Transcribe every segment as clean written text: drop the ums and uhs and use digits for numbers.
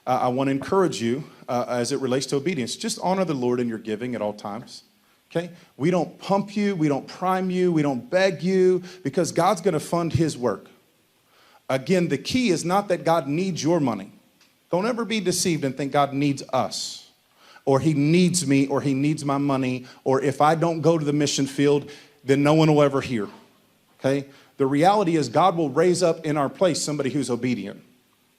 I want to encourage you as it relates to obedience. Just honor the Lord in your giving at all times. Okay? We don't pump you. We don't prime you. We don't beg you because God's going to fund his work. Again, the key is not that God needs your money. Don't ever be deceived and think God needs us, or he needs me, or he needs my money, or if I don't go to the mission field, then no one will ever hear. Okay? The reality is God will raise up in our place somebody who's obedient.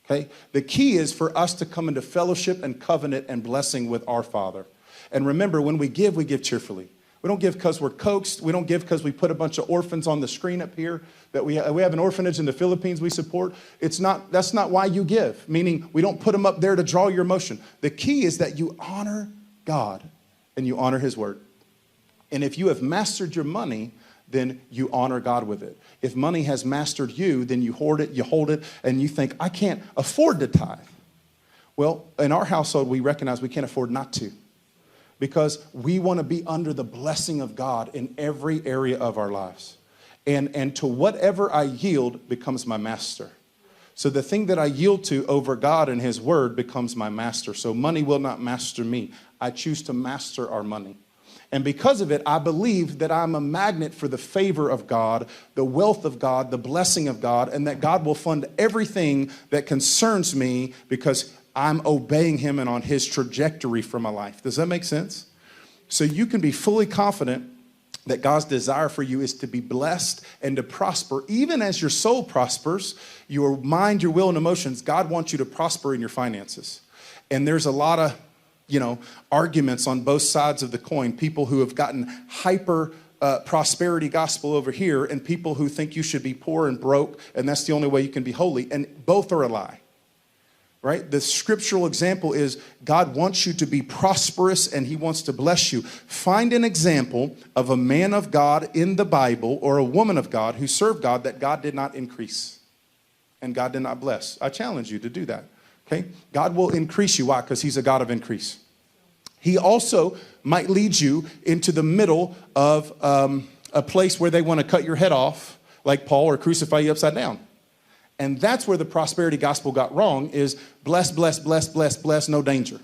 Okay? The key is for us to come into fellowship and covenant and blessing with our Father. And remember, when we give cheerfully. We don't give because we're coaxed. We don't give because we put a bunch of orphans on the screen up here. That we have an orphanage in the Philippines we support. That's not why you give. Meaning, we don't put them up there to draw your emotion. The key is that you honor God and you honor his word. And if you have mastered your money, then you honor God with it. If money has mastered you, then you hoard it, you hold it, and you think, I can't afford to tithe. Well, in our household, we recognize we can't afford not to. Because we want to be under the blessing of God in every area of our lives. And to whatever I yield becomes my master. So the thing that I yield to over God and his word becomes my master. So money will not master me. I choose to master our money. And because of it, I believe that I'm a magnet for the favor of God, the wealth of God, the blessing of God, and that God will fund everything that concerns me because I'm obeying him and on his trajectory for my life. Does that make sense? So you can be fully confident that God's desire for you is to be blessed and to prosper. Even as your soul prospers, your mind, your will, and emotions, God wants you to prosper in your finances. And there's a lot of, arguments on both sides of the coin. People who have gotten hyper prosperity gospel over here and people who think you should be poor and broke and that's the only way you can be holy. And both are a lie. Right? The scriptural example is God wants you to be prosperous and he wants to bless you. Find an example of a man of God in the Bible or a woman of God who served God that God did not increase and God did not bless. I challenge you to do that. Okay? God will increase you. Why? Because he's a God of increase. He also might lead you into the middle of a place where they want to cut your head off like Paul or crucify you upside down. And that's where the prosperity gospel got wrong is bless, bless, bless, bless, bless, no danger.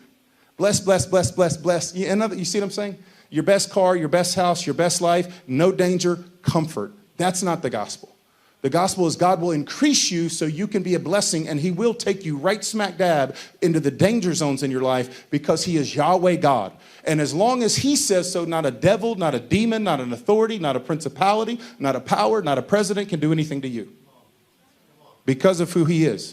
Bless, bless, bless, bless, bless. You see what I'm saying? Your best car, your best house, your best life, no danger, comfort. That's not the gospel. The gospel is God will increase you so you can be a blessing and he will take you right smack dab into the danger zones in your life because he is Yahweh God. And as long as he says so, not a devil, not a demon, not an authority, not a principality, not a power, not a president can do anything to you. Because of who he is.